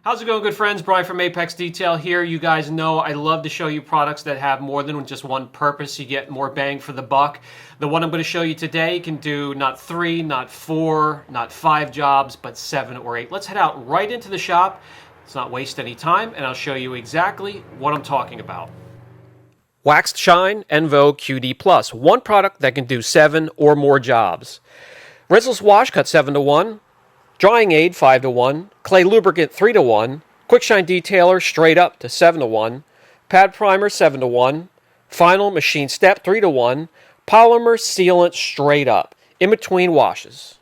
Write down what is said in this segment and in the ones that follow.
How's it going, good friends? Brian from Apex Detail here. You guys know I love to show you products that have more than just one purpose. You get more bang for the buck. The one I'm going to show you today can do not 3, not 4, not 5 jobs, but 7 or 8. Let's head out right into the shop. Let's not waste any time, and I'll show you exactly what I'm talking about. WaxedShine Envo QD Plus. One product that can do 7 or more jobs. Rinseless wash cut 7 to 1. Drying aid 5 to 1, clay lubricant 3 to 1, quick shine detailer straight up to 7 to 1, pad primer 7 to 1, final machine step 3 to 1, polymer sealant straight up, in between washes.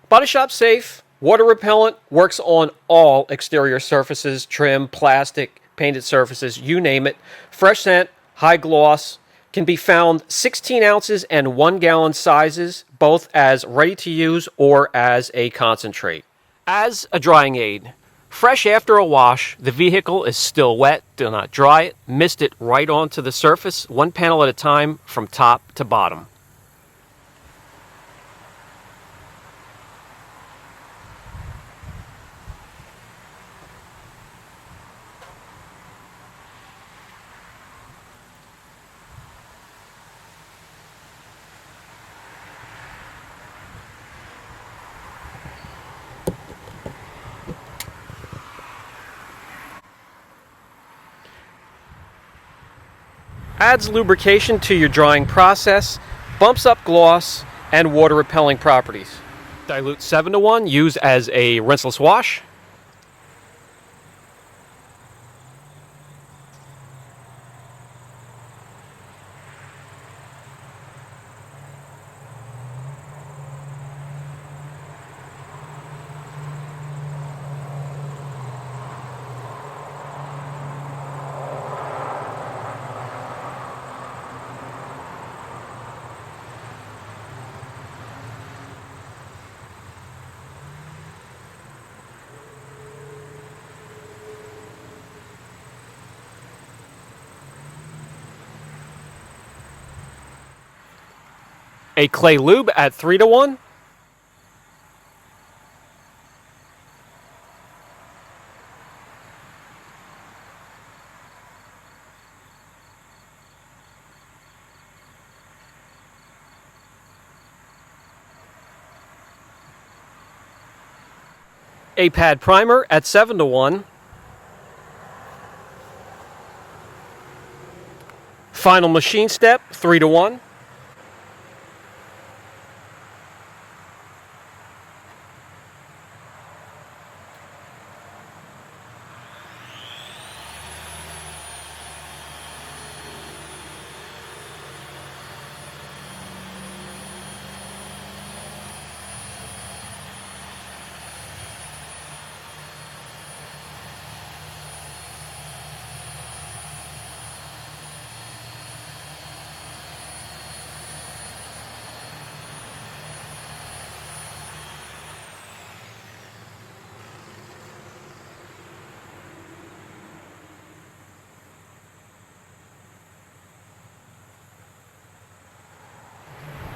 Body shop safe, water repellent, works on all exterior surfaces, trim, plastic, painted surfaces, you name it. Fresh scent, high gloss. Can be found 16 ounces and 1 gallon sizes, both as ready to use or as a concentrate. As a drying aid, fresh after a wash, the vehicle is still wet, do not dry it, mist it right onto the surface, one panel at a time from top to bottom. Adds lubrication to your drying process, bumps up gloss and water repelling properties. Dilute 7 to 1, use as a rinseless wash. A clay lube at 3 to 1. A pad primer at 7 to 1. Final machine step 3 to 1.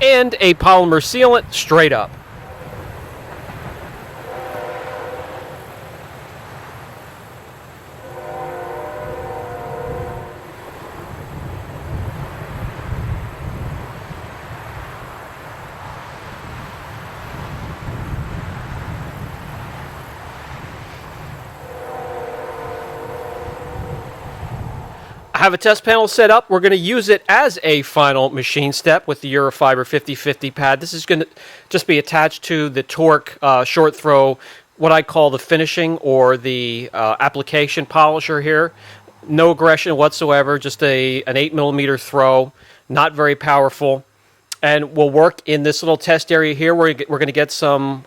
And a polymer sealant straight up. I have a test panel set up. We're going to use it as a final machine step with the Eurofiber 5050 pad. This is going to just be attached to the Torque short throw, what I call the finishing or the application polisher here. No aggression whatsoever, just an 8mm throw, not very powerful. And we'll work in this little test area here where we're going to get some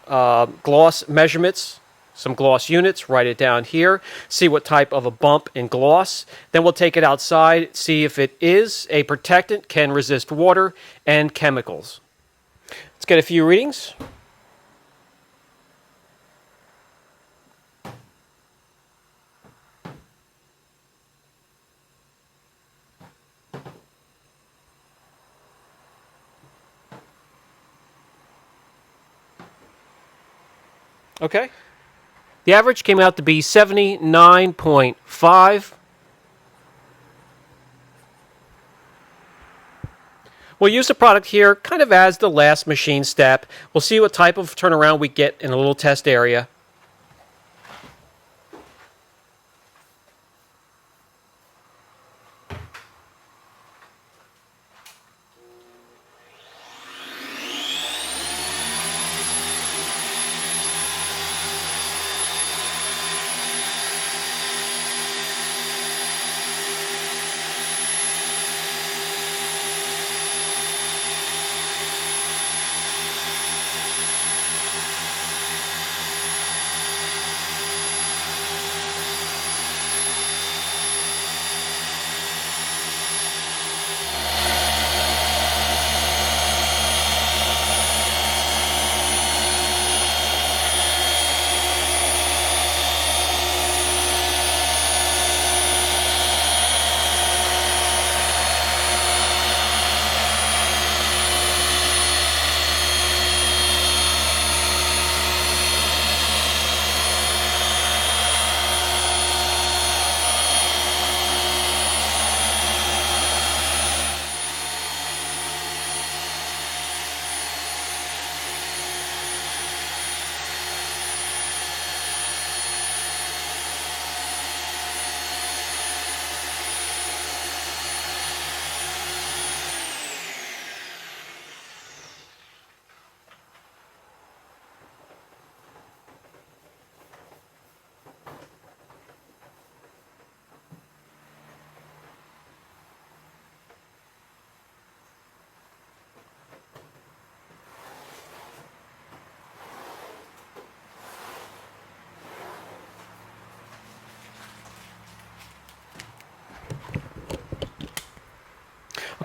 gloss measurements, some gloss units, write it down here, see what type of a bump in gloss. Then we'll take it outside, see if it is a protectant, can resist water and chemicals. Let's get a few readings. Okay. The average came out to be 79.5. We'll use the product here kind of as the last machine step. We'll see what type of turnaround we get in a little test area.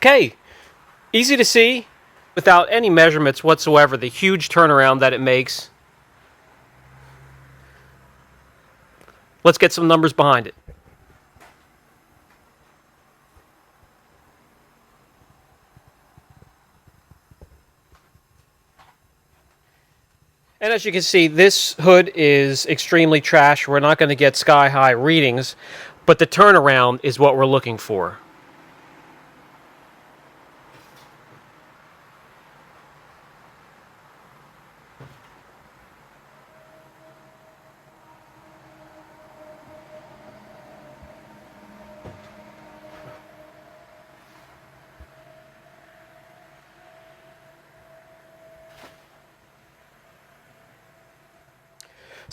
Okay, easy to see without any measurements whatsoever the huge turnaround that it makes. Let's get some numbers behind it. And as you can see, this hood is extremely trash. We're not going to get sky-high readings, but the turnaround is what we're looking for.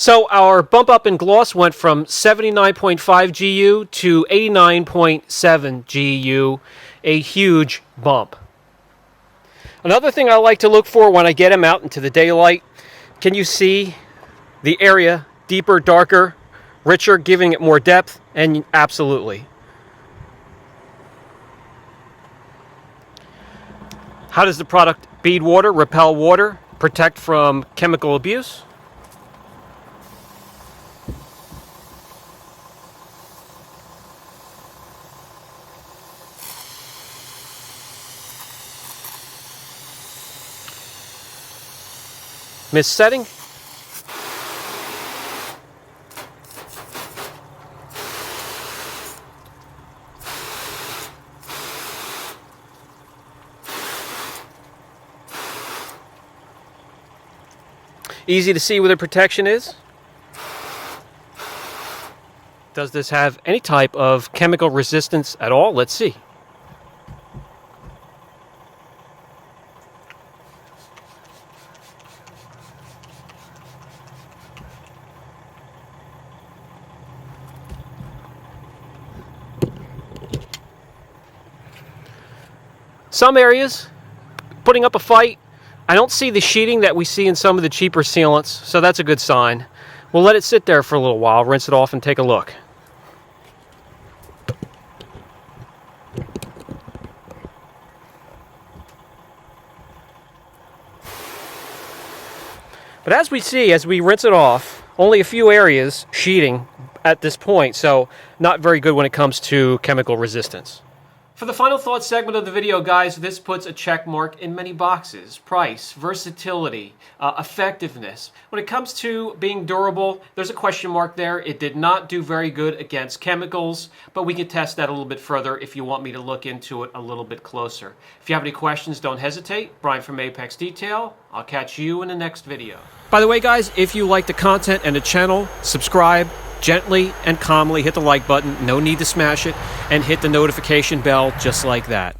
So our bump up in gloss went from 79.5 GU to 89.7 GU, a huge bump. Another thing I like to look for when I get them out into the daylight, can you see the area deeper, darker, richer, giving it more depth? And absolutely. How does the product bead water, repel water, protect from chemical abuse? Mist setting. Easy to see where the protection is. Does this have any type of chemical resistance at all? Let's see. Some areas, putting up a fight. I don't see the sheeting that we see in some of the cheaper sealants, so that's a good sign. We'll let it sit there for a little while, rinse it off, and take a look. But as we see, as we rinse it off, only a few areas sheeting at this point, so not very good when it comes to chemical resistance. For the final thought segment of the video, guys, this puts a check mark in many boxes. Price, versatility, effectiveness. When it comes to being durable, there's a question mark there. It did not do very good against chemicals, but we can test that a little bit further if you want me to look into it a little bit closer. If you have any questions, don't hesitate. Brian from Apex Detail. I'll catch you in the next video. By the way, guys, if you like the content and the channel, subscribe. Gently and calmly hit the like button, no need to smash it, and hit the notification bell just like that.